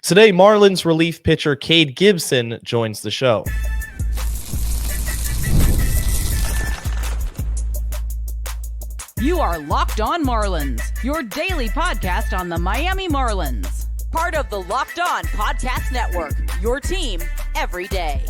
Today, Marlins relief pitcher Cade Gibson joins the show. You are Locked On Marlins, your daily podcast on the Miami Marlins. Part of the Locked On Podcast Network, your team every day.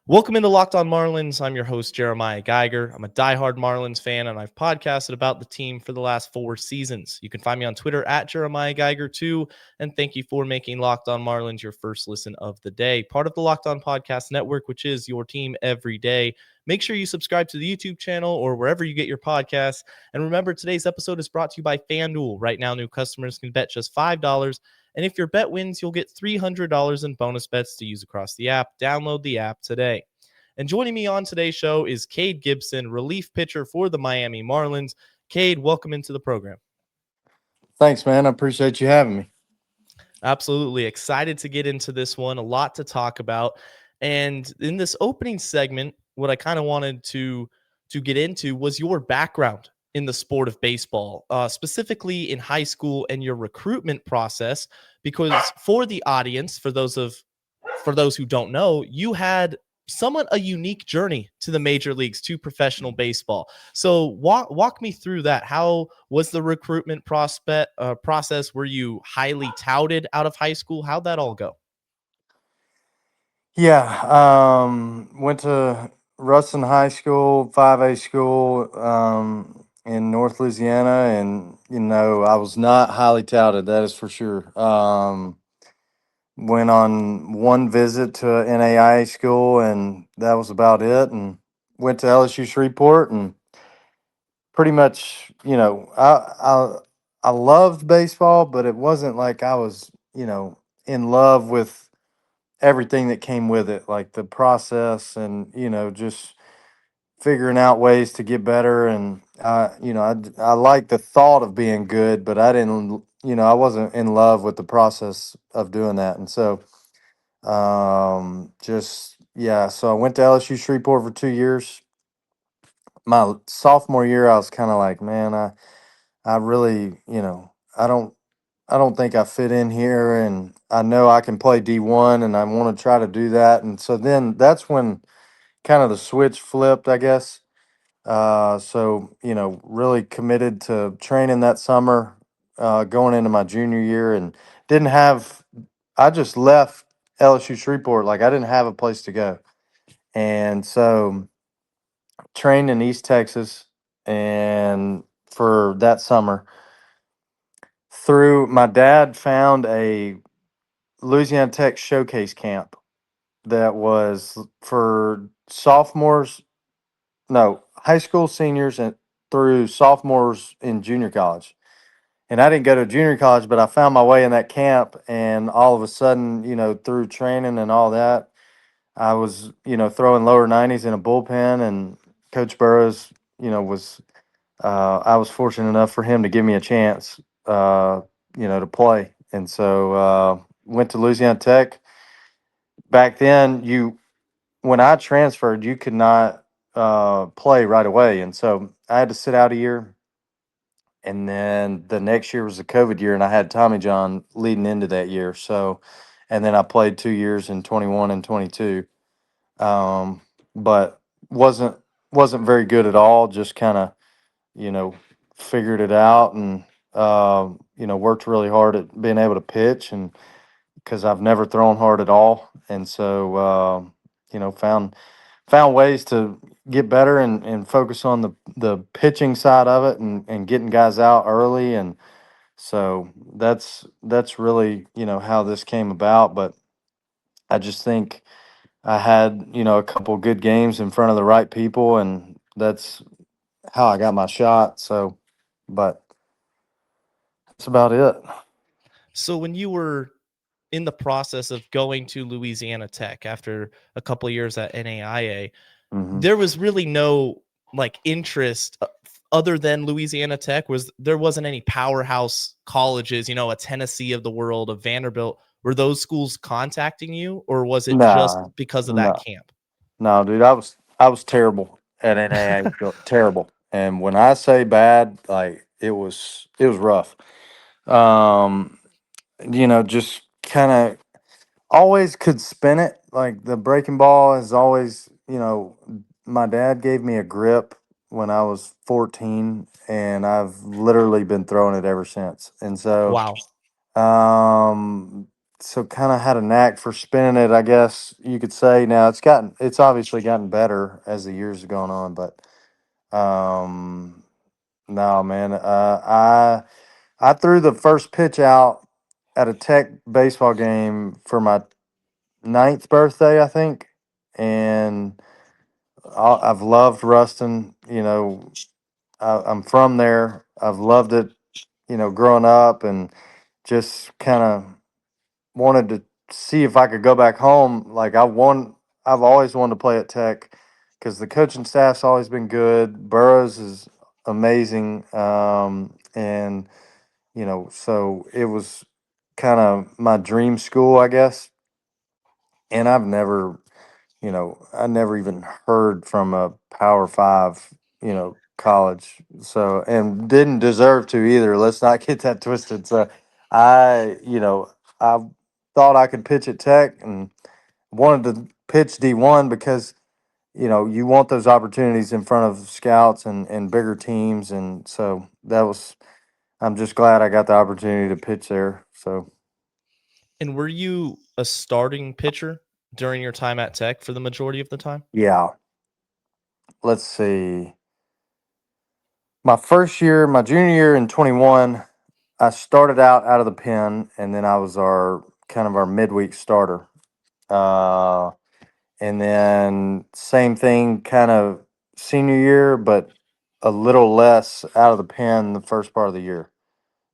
Welcome into Locked On Marlins. I'm your host, Jeremiah Geiger. I'm a diehard Marlins fan, and I've podcasted about the team for the last 4 seasons. You can find me on Twitter at Jeremiah Geiger too, and thank you for making Locked On Marlins your first listen of the day. Part of the Locked On Podcast Network, which is your team every day. Make sure you subscribe to the YouTube channel or wherever you get your podcasts. And remember, today's episode is brought to you by FanDuel. Right now, new customers can bet just $5. And if your bet wins, you'll get $300 in bonus bets to use across the app. Download the app today. And joining me on today's show is Cade Gibson, relief pitcher for the Miami Marlins. Cade, welcome into the program. Thanks, man. I appreciate you having me. Absolutely. Excited to get into this one. A lot to talk about. And in this opening segment, what I kind of wanted to get into was your background in the sport of baseball, specifically in high school and your recruitment process, because for the audience, for those who don't know, you had somewhat a unique journey to the major leagues, to professional baseball. So walk me through that. How was the recruitment process? Were you highly touted out of high school? How'd that all go? Yeah, went to Ruston High School, 5A school in North Louisiana, and I was not highly touted. That is for sure. Went on one visit to NAIA school, and that was about it. And went to LSU Shreveport, and pretty much, I loved baseball, but it wasn't like I was, in love with everything that came with it, like the process and, just figuring out ways to get better. And, I like the thought of being good, but I didn't, I wasn't in love with the process of doing that. And so, so I went to LSU Shreveport for 2 years. My sophomore year, I was kind of like, man, I really, I don't think I fit in here, and I know I can play D1, and I want to try to do that. And so then that's when kind of the switch flipped, I guess. Really committed to training that summer, going into my junior year, and I just left LSU Shreveport. Like, I didn't have a place to go. And so trained in East Texas and for that summer. Through my dad found a Louisiana Tech showcase camp that was for high school seniors and through sophomores in junior college. And I didn't go to junior college, but I found my way in that camp. And all of a sudden, through training and all that, I was, throwing lower 90s in a bullpen. And Coach Burroughs, I was fortunate enough for him to give me a chance, to play. And so went to Louisiana Tech. Back then, when I transferred, you could not play right away. And so I had to sit out a year. And then the next year was the COVID year, and I had Tommy John leading into that year. So, and then I played 2 years in 21 and 22, but wasn't very good at all. Just kind of, figured it out, and worked really hard at being able to pitch, and because I've never thrown hard at all, and so found ways to get better and focus on the pitching side of it, and getting guys out early. And so that's really, how this came about. But I just think I had, a couple good games in front of the right people, and that's how I got my shot. So, but that's about it. So when you were in the process of going to Louisiana Tech after a couple of years at NAIA, there was really no interest other than Louisiana Tech. There wasn't any powerhouse colleges, a Tennessee of the world, a Vanderbilt. Were those schools contacting you, or was it just because of that camp? No, dude, I was terrible at NAIA, terrible. And when I say bad, like it was rough. just kind of always could spin it. Like the breaking ball is always, my dad gave me a grip when I was 14, and I've literally been throwing it ever since. And so, Wow. um, so kind of had a knack for spinning it, I guess you could say. Now it's obviously gotten better as the years have gone on, but um, no, man, I threw the first pitch out at a Tech baseball game for my ninth birthday, I think, and I've loved Ruston. I'm from there. I've loved it. Growing up, and just kind of wanted to see if I could go back home. Like I've always wanted to play at Tech because the coaching staff's always been good. Burroughs is amazing, and so it was kind of my dream school, I guess. And I never even heard from a Power Five, college. So, and didn't deserve to either. Let's not get that twisted. So, I thought I could pitch at Tech and wanted to pitch D1 because, you want those opportunities in front of scouts and bigger teams. And so I'm just glad I got the opportunity to pitch there. So, And were you a starting pitcher during your time at Tech for the majority of the time? yeah, let's see. My junior year in 21, I started out of the pen, and then I was our midweek starter. Uh, and then same thing, kind of senior year, but a little less out of the pen the first part of the year.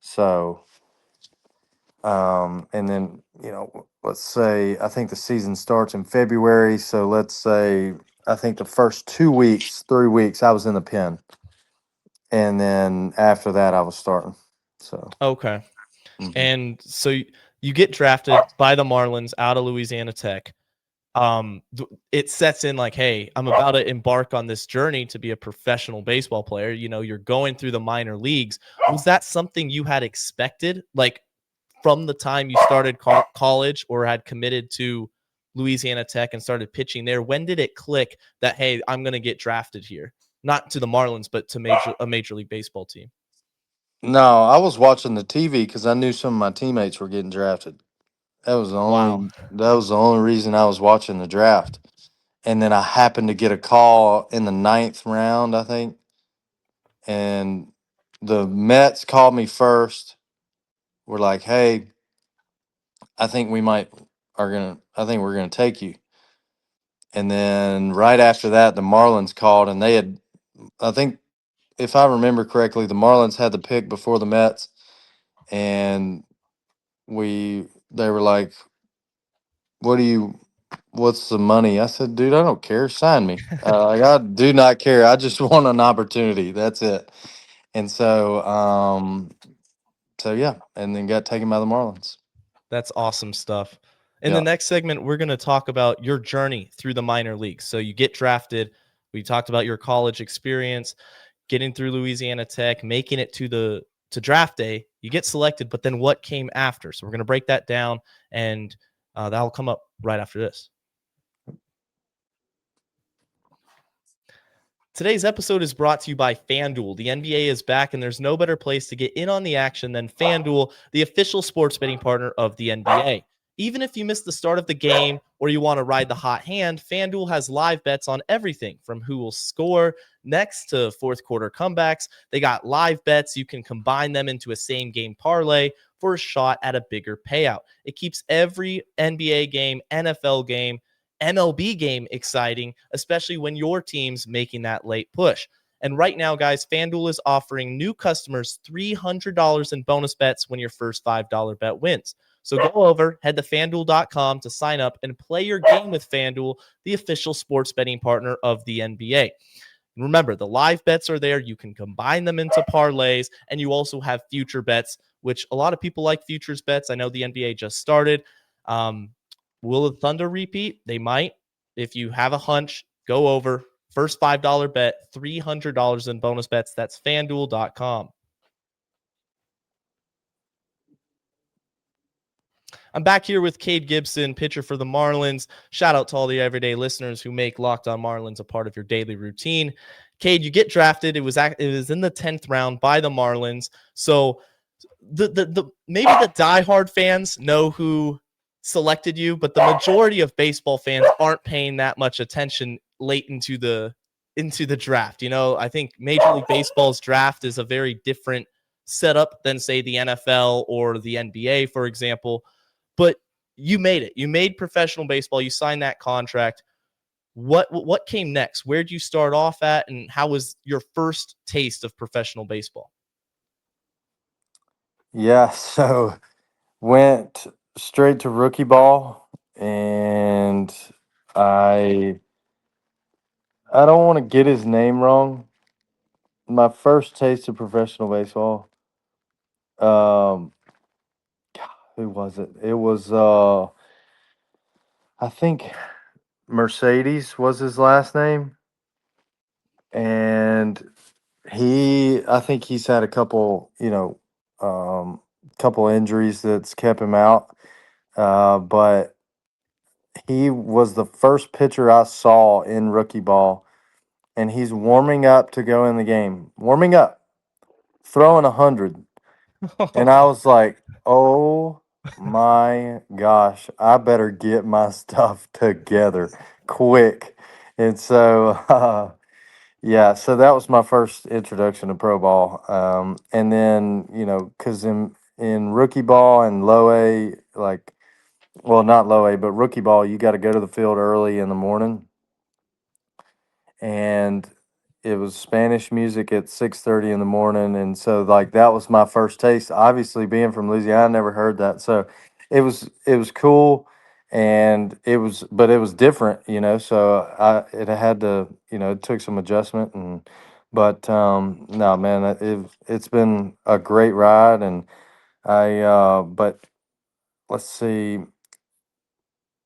So, and then let's say I think the season starts in February. So let's say I think the first 2 weeks, 3 weeks, I was in the pen, and then after that, I was starting. So. Okay. Mhm. And so you get drafted by the Marlins out of Louisiana Tech. It sets in like, hey, I'm about to embark on this journey to be a professional baseball player. You're going through the minor leagues. Was that something you had expected, like from the time you started college or had committed to Louisiana Tech and started pitching there? When did it click that, hey, I'm going to get drafted here? Not to the Marlins, but to a major league baseball team. No, I was watching the TV because I knew some of my teammates were getting drafted. Wow. That was the only reason I was watching the draft. And then I happened to get a call in the ninth round, I think, and the Mets called me first. We're like, "Hey, I think I think we're gonna take you." And then right after that, the Marlins called, and I think, if I remember correctly, the Marlins had the pick before the Mets, and they were like, what do you what's the money? I said, dude, I don't care. Sign me. Like, I do not care. I just want an opportunity. That's it. And so yeah, and then got taken by the Marlins. That's awesome stuff. In the Yeah. next segment, we're going to talk about your journey through the minor leagues. So you get drafted. We talked about your college experience, getting through Louisiana Tech, making it to draft day. You get selected, but then what came after? So we're going to break that down, and that'll come up right after this. Today's episode is brought to you by FanDuel. The NBA is back, and there's no better place to get in on the action than FanDuel, the official sports betting partner of the NBA. Even if you missed the start of the game or you want to ride the hot hand, FanDuel has live bets on everything from who will score next to fourth quarter comebacks. They got live bets. You can combine them into a same game parlay for a shot at a bigger payout. It keeps every NBA game, NFL game, MLB game exciting, especially when your team's making that late push. And right now, guys, FanDuel is offering new customers $300 in bonus bets when your first $5 bet wins. So go over, head to FanDuel.com to sign up and play your game with FanDuel, the official sports betting partner of the NBA. Remember, the live bets are there. You can combine them into parlays, and you also have future bets, which a lot of people like futures bets. I know the NBA just started. Will the Thunder repeat? They might. If you have a hunch, go over. First $5 bet, $300 in bonus bets. That's FanDuel.com. I'm back here with Cade Gibson, pitcher for the Marlins. Shout out to all the everyday listeners who make Locked On Marlins a part of your daily routine. Cade, you get drafted. It was in the 10th round by the Marlins. So the maybe the diehard fans know who selected you, but the majority of baseball fans aren't paying that much attention late into the draft. I think Major League Baseball's draft is a very different setup than, say, the NFL or the NBA, for example. But you made it. You made professional baseball. You signed that contract. What came next? Where did you start off at, and how was your first taste of professional baseball? Yeah, so went straight to rookie ball, and I don't want to get his name wrong. My first taste of professional baseball. Um, who was it? It was I think Mercedes was his last name, and I think he's had a couple, couple injuries that's kept him out. But he was the first pitcher I saw in rookie ball, and he's warming up to go in the game. Warming up, throwing 100. And I was like, oh my gosh, I better get my stuff together quick. And so, yeah, so that was my first introduction to pro ball. And then, because in rookie ball and low A, like, well, not low A, but rookie ball, you got to go to the field early in the morning. And it was Spanish music at 6:30 in the morning, and so like that was my first taste. Obviously, being from Louisiana, I never heard that, so it was cool, and but it was different, So it had to, it took some adjustment, but no, man, it's been a great ride, and but let's see.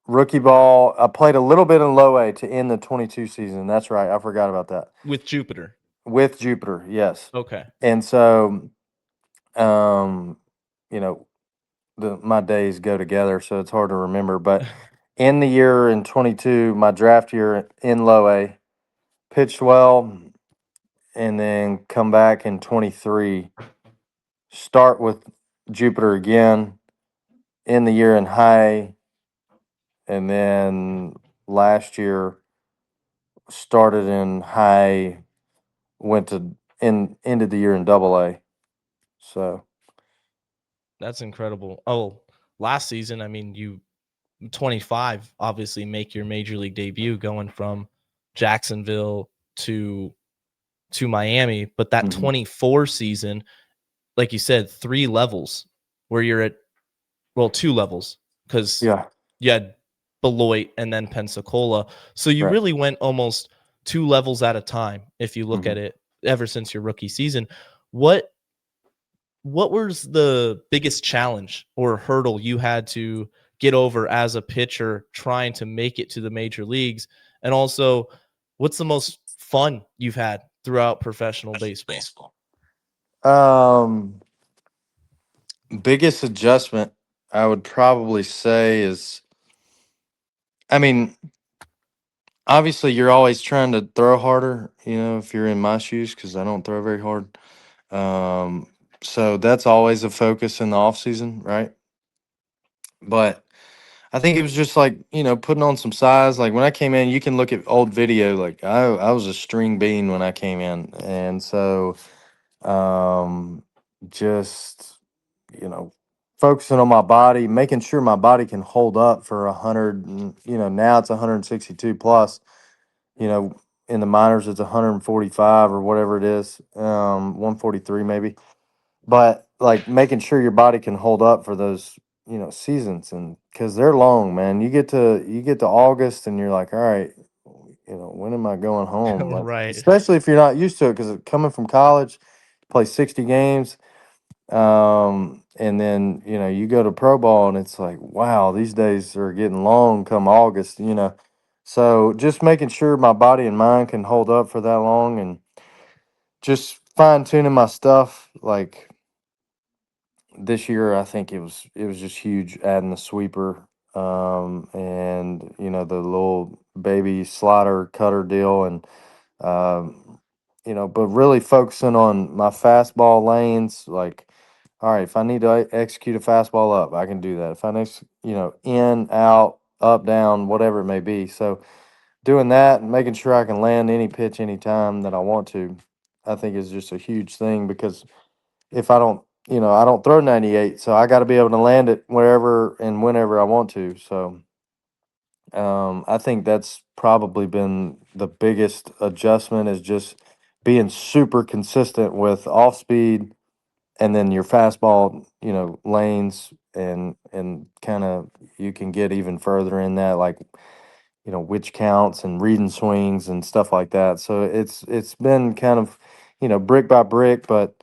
Rookie ball, I played a little bit in low A to end the 22 season. That's right. I forgot about that. With Jupiter. With Jupiter, yes. Okay. And so, um, you know, my days go together, so it's hard to remember. But in the year in 22, my draft year in low A, pitched well, and then come back in 23, start with Jupiter again, in the year in high A, and then last year started in high, went to ended the year in double A. So That's incredible. Oh, last season, I mean, you 25 obviously make your major league debut going from Jacksonville to Miami, but that 24 season, like you said, 3 levels where you're at, well, 2 levels, because yeah, you had Beloit and then Pensacola. So you right. really went almost 2 levels at a time if you look at it ever since your rookie season. What was the biggest challenge or hurdle you had to get over as a pitcher trying to make it to the major leagues? And also, what's the most fun you've had throughout professional baseball? Biggest adjustment I would probably say is, I mean, obviously you're always trying to throw harder, if you're in my shoes, because I don't throw very hard. So that's always a focus in the off season, right? But I think it was just like, putting on some size. Like when I came in, you can look at old video. Like I was a string bean when I came in. And so just, focusing on my body, making sure my body can hold up for 100. Now it's 162 plus, in the minors, it's 145 or whatever it is, 143 maybe. But like making sure your body can hold up for those, seasons, and because they're long, man. You get to August and you're like, all right, when am I going home? Like, Right. especially if you're not used to it, because coming from college, play 60 games, and then you go to pro ball and it's like, wow, these days are getting long come August. So just making sure my body and mind can hold up for that long, and just fine tuning my stuff, like this year, I think it was just huge adding the sweeper, and the little baby slider cutter deal, and but really focusing on my fastball lanes. Like, all right, if I need to execute a fastball up, I can do that. If I next, in, out, up, down, whatever it may be. So doing that and making sure I can land any pitch anytime that I want to, I think is just a huge thing, because if I don't, I don't throw 98, so I got to be able to land it wherever and whenever I want to. So I think that's probably been the biggest adjustment, is just being super consistent with off speed, and then your fastball, lanes, and kind of you can get even further in that, like, which counts and reading swings and stuff like that. So it's been kind of, brick by brick, but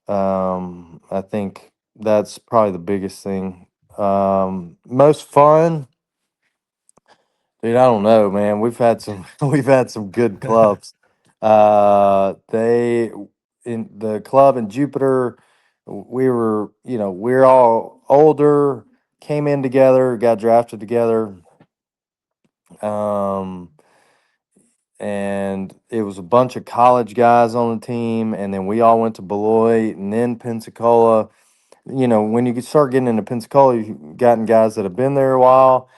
I think that's probably the biggest thing. Most fun, dude, I don't know, man. We've had some we've had some good clubs. They in the club in Jupiter, we were, we're all older, came in together, got drafted together. Um, and it was a bunch of college guys on the team, and then we all went to Beloit and then Pensacola. When you start getting into Pensacola, you've gotten guys that have been there a while,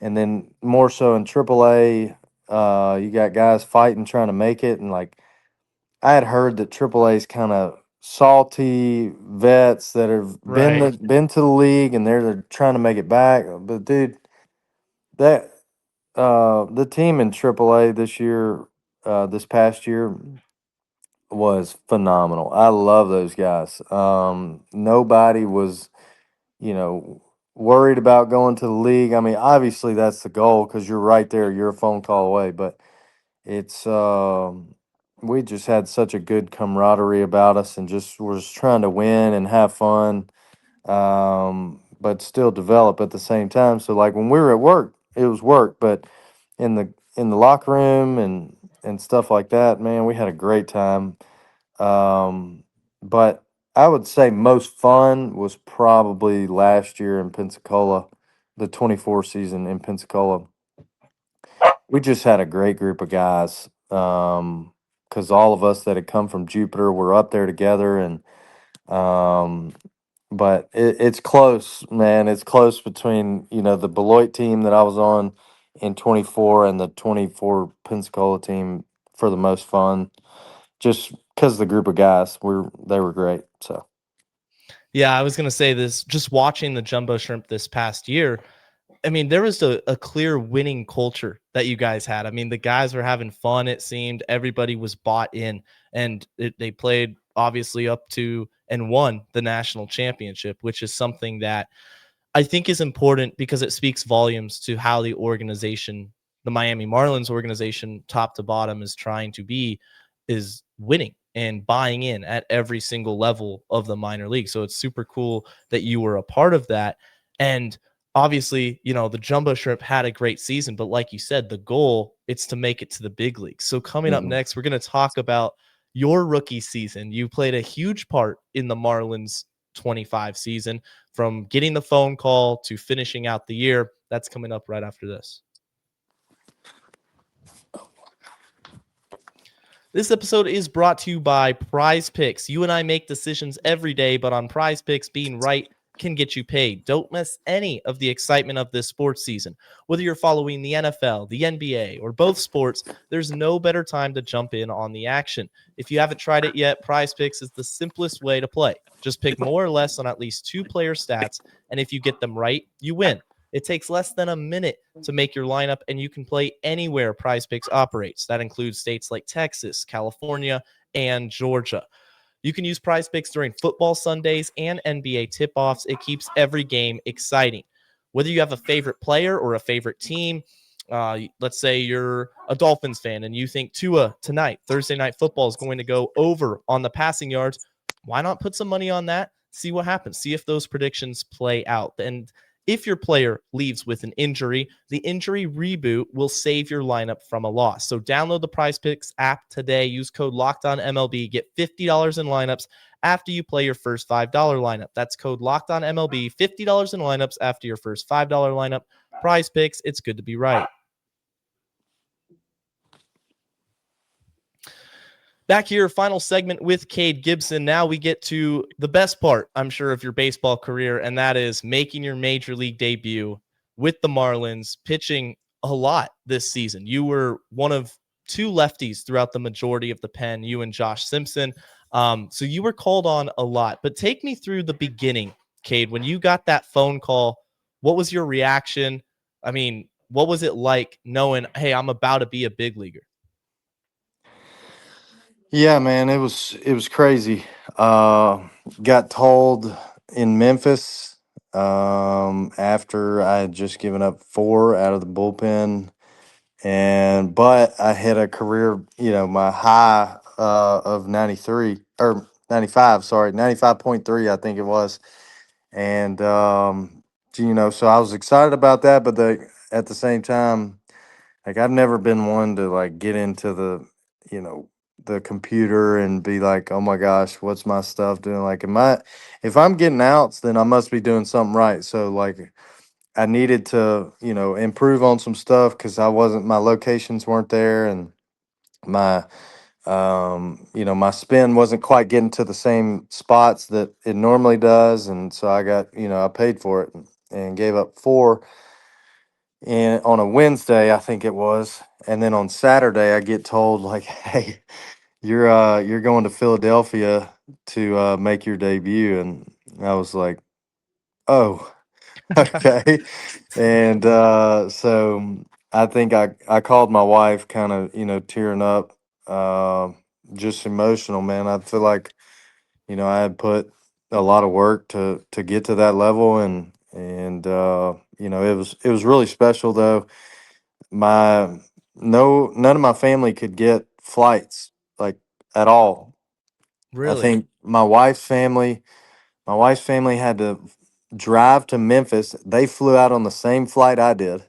and then more so in AAA, you got guys fighting trying to make it. And like, I had heard that AAA is kind of salty vets that have Right. been to the league, and they're trying to make it back. But dude, that the team in AAA this year, this past year, was phenomenal. I love those guys. Nobody was, you know, worried about going to the league. I mean, obviously that's the goal, because you're right there, you're a phone call away. But it's we just had such a good camaraderie about us, and just was trying to win and have fun, but still develop at the same time. So like when we were at work, it was work, but in the locker room and stuff like that, man, we had a great time. But I would say most fun was probably last year in Pensacola, the 24 season in Pensacola. We just had a great group of guys. Because all of us that had come from Jupiter were up there together, and um, but it's close, man. It's close between, the Beloit team that I was on in 24 and the 24 Pensacola team for the most fun, just because the group of guys they were great. So Yeah, I was going to say this, just watching the Jumbo Shrimp this past year. I mean, there was a clear winning culture that you guys had. I mean, the guys were having fun. It seemed everybody was bought in, and they played obviously up to and won the national championship, which is something that I think is important, because it speaks volumes to how the organization, the Miami Marlins organization, top to bottom, is winning and buying in at every single level of the minor league. So it's super cool that you were a part of that. And obviously, the Jumbo Shrimp had a great season, but like you said, the goal, it's to make it to the big leagues. So coming up mhm. next, we're going to talk about your rookie season. You played a huge part in the Marlins 25 season, from getting the phone call to finishing out the year. That's coming up right after this. This episode is brought to you by PrizePicks. You and I make decisions every day, but on PrizePicks, being right can get you paid. Don't miss any of the excitement of this sports season. Whether you're following the NFL, the NBA, or both sports, there's no better time to jump in on the action. If you haven't tried it yet, PrizePicks is the simplest way to play. Just pick more or less on at least 2 player stats, and if you get them right, you win. It takes less than a minute to make your lineup, and you can play anywhere PrizePicks operates. That includes states like Texas, California, and Georgia. You can use PrizePicks during football Sundays and NBA tip-offs. It keeps every game exciting. Whether you have a favorite player or a favorite team, let's say you're a Dolphins fan and you think Tua tonight, Thursday Night Football, is going to go over on the passing yards, why not put some money on that? See what happens. See if those predictions play out. And If your player leaves with an injury, the injury reboot will save your lineup from a loss. So download the PrizePicks app today. Use code LOCKEDONMLB. Get $50 in lineups after you play your first $5 lineup. That's code LOCKEDONMLB. $50 in lineups after your first $5 lineup. PrizePicks, it's good to be right. Back here, final segment with Cade Gibson. Now we get to the best part, I'm sure, of your baseball career, and that is making your major league debut with the Marlins, pitching a lot this season. You were one of two lefties throughout the majority of the pen, you and Josh Simpson. So you were called on a lot. But take me through the beginning, Cade. When you got that phone call, what was your reaction? I mean, what was it like knowing, hey, I'm about to be a big leaguer? Yeah, man, it was crazy. Got told in Memphis after I had just given up 4 out of the bullpen, but I had a career, my high of 93 or 95, sorry, 95.3, I think it was, and so I was excited about that, but at the same time, like I've never been one to like get into you know, the computer and be like, oh my gosh, what's my stuff doing? Like, if I'm getting outs, then I must be doing something right. So like, I needed to, improve on some stuff because my locations weren't there, and my, my spin wasn't quite getting to the same spots that it normally does, and so I got, I paid for it and gave up 4 and on a Wednesday, I think it was, and then on Saturday, I get told like, "Hey, you're going to Philadelphia to make your debut," and I was like, "Oh, okay." And so I think I called my wife, kind of tearing up, uh, just emotional, man. I feel like I had put a lot of work to get to that level, and it was really special though. My no None of my family could get flights like at all. I Really? think my wife's family had to drive to Memphis. They flew out on the same flight I did.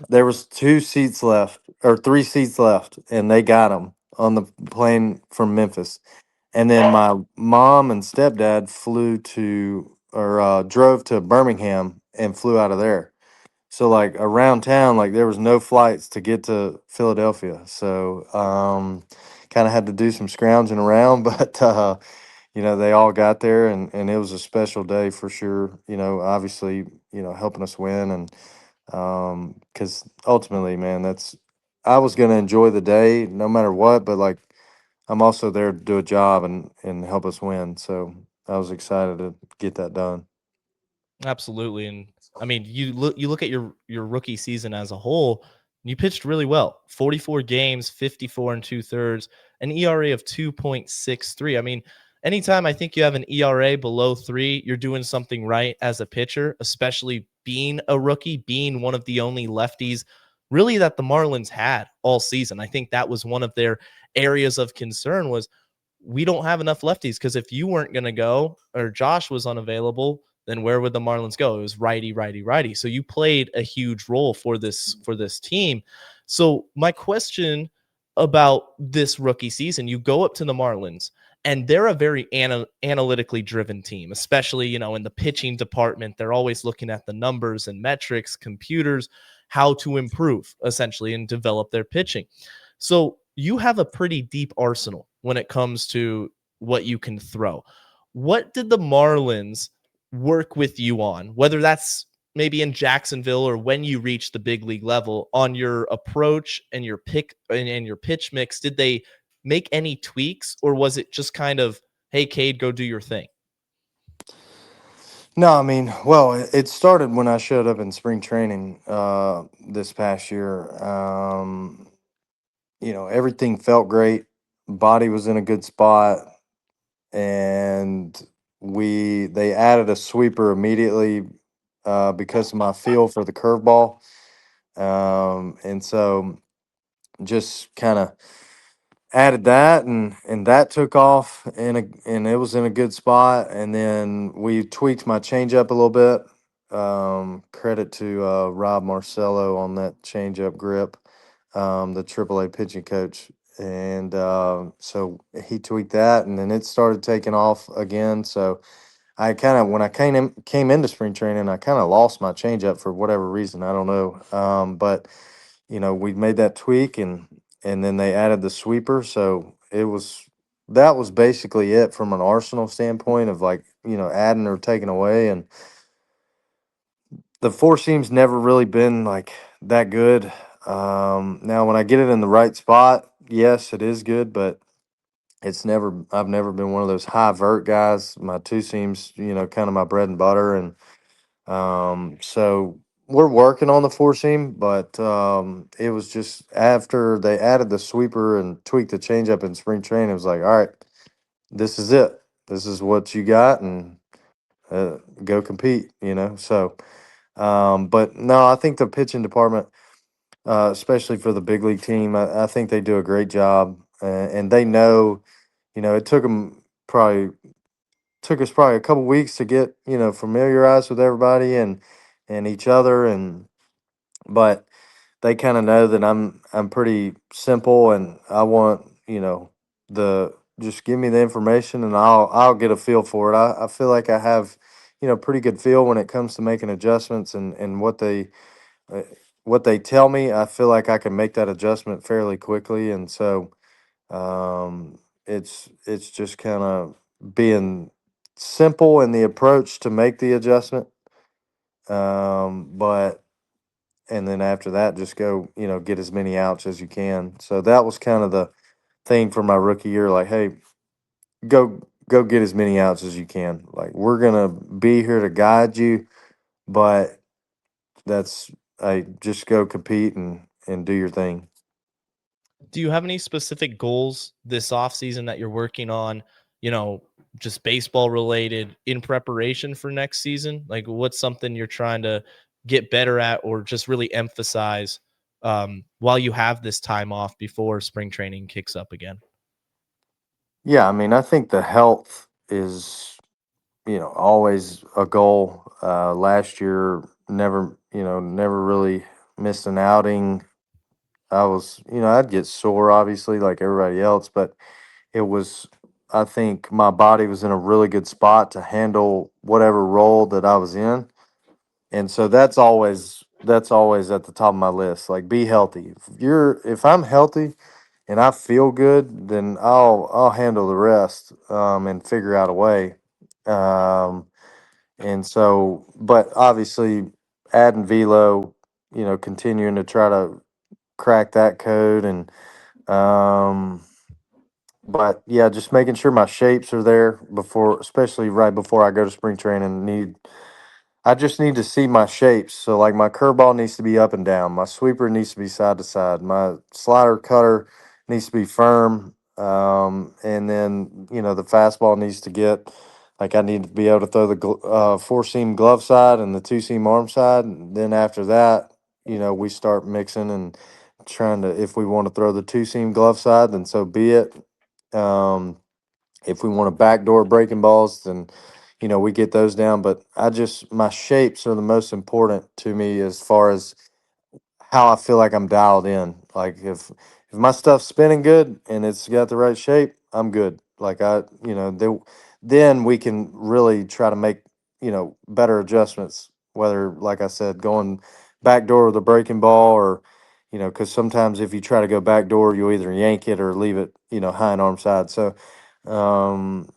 There was 2 seats left or 3 seats left, and they got them on the plane from Memphis. And then my mom and stepdad flew to or drove to Birmingham and flew out of there. So like around town, like there was no flights to get to Philadelphia. So kind of had to do some scrounging around, but they all got there, and it was a special day for sure. Obviously, helping us win, and because ultimately, man, I was gonna enjoy the day no matter what, but like I'm also there to do a job and help us win. So I was excited to get that done. Absolutely. And I mean, you look at your rookie season as a whole, you pitched really well. 44 games, 54 and 2/3, an ERA of 2.63. I mean, anytime I think you have an ERA below 3, you're doing something right as a pitcher, especially being a rookie, being one of the only lefties really that the Marlins had all season. I think that was one of their areas of concern was we don't have enough lefties because if you weren't going to go or Josh was unavailable, then where would the Marlins go? It was righty, righty, righty. So you played a huge role for this team. So my question about this rookie season, you go up to the Marlins and they're a very analytically driven team, especially, in the pitching department. They're always looking at the numbers and metrics, computers, how to improve essentially and develop their pitching. So you have a pretty deep arsenal when it comes to what you can throw. What did the Marlins work with you on, whether that's maybe in Jacksonville or when you reach the big league level, on your approach and your pick and your pitch mix? Did they make any tweaks, or was it just kind of, hey, Cade, go do your thing? No, I mean, well, it started when I showed up in spring training this past year. Everything felt great. Body was in a good spot, and they added a sweeper immediately because of my feel for the curveball, and so just kind of added that, and that took off, and it was in a good spot. And then we tweaked my changeup a little bit, Credit to Rob Marcello on that changeup grip, the AAA pitching coach. And so he tweaked that, and then it started taking off again. So I kind of, when I came into spring training, I kind of lost my changeup for whatever reason. I don't know. But we made that tweak, and then they added the sweeper. So that was basically it from an arsenal standpoint of, like, adding or taking away. And the four seam's never really been like that good. Now when I get it in the right spot, yes, it is good, but I've never been one of those high vert guys. My two seams, kind of my bread and butter. And so we're working on the four seam, but it was just after they added the sweeper and tweaked the changeup in spring training, it was like, all right, this is it. This is what you got, and go compete, So, but no, I think the pitching department, especially for the big league team, I think they do a great job, and they know, it took us probably a couple weeks to get familiarized with everybody and each other, but they kind of know that I'm pretty simple, and I want the just give me the information, and I'll get a feel for it. I feel like I have pretty good feel when it comes to making adjustments, and uh, what they tell me. I feel like I can make that adjustment fairly quickly, and so it's just kind of being simple in the approach to make the adjustment. But and then after that, just go, get as many outs as you can. So that was kind of the thing for my rookie year. Like, hey, go get as many outs as you can. Like, we're gonna be here to guide you, but that's I just go compete and do your thing. Do you have any specific goals this offseason that you're working on, you know, just baseball related in preparation for next season? Like, what's something you're trying to get better at or just really emphasize while you have this time off before spring training kicks up again? Yeah, I mean, I think the health is, always a goal. Last year, never really missed an outing. I was, I'd get sore, obviously, like everybody else, but it was, I think my body was in a really good spot to handle whatever role that I was in. And so that's always at the top of my list. Like, be healthy. If I'm healthy and I feel good, then I'll handle the rest, and figure out a way. Um, and so, but obviously, adding velo, continuing to try to crack that code, and um, but yeah, just making sure my shapes are there before, especially right before I go to spring training. I just need to see my shapes. So, like, my curveball needs to be up and down. My sweeper needs to be side to side. My slider cutter needs to be firm. And then, the fastball needs to get, like, I need to be able to throw the four seam glove side and the two seam arm side. And then after that, we start mixing and trying to, if we want to throw the two seam glove side, then so be it. Um, if we want to backdoor breaking balls, then we get those down. But my shapes are the most important to me as far as how I feel like I'm dialed in. Like, if my stuff's spinning good and it's got the right shape, I'm good. Like, then we can really try to make better adjustments. Whether, like I said, going backdoor with a breaking ball, or because sometimes if you try to go backdoor, you'll either yank it or leave it high and arm side. So um,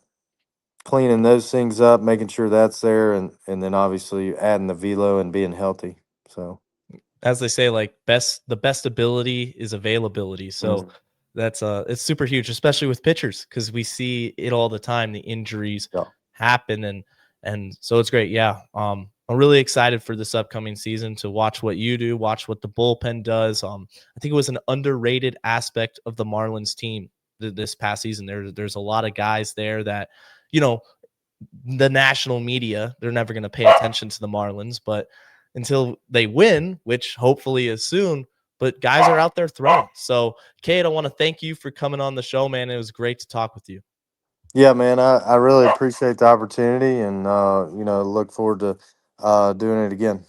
cleaning those things up, making sure that's there, and then obviously adding the velo and being healthy. So. As they say, like, the best ability is availability. So Mhm. that's it's super huge, especially with pitchers, because we see it all the time. The injuries Yeah. happen, and so it's great. Yeah. I'm really excited for this upcoming season to watch what you do, watch what the bullpen does. I think it was an underrated aspect of the Marlins team this past season. There's a lot of guys there that, you know, the national media, they're never going to pay attention to the Marlins, but until they win, which hopefully is soon, but guys are out there throwing. So, Cade, I want to thank you for coming on the show, man. It was great to talk with you. Yeah, man, I really appreciate the opportunity, and look forward to doing it again.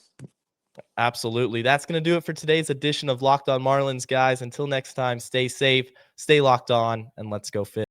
Absolutely. That's going to do it for today's edition of Locked On Marlins, guys. Until next time, stay safe, stay locked on, and let's go Fish.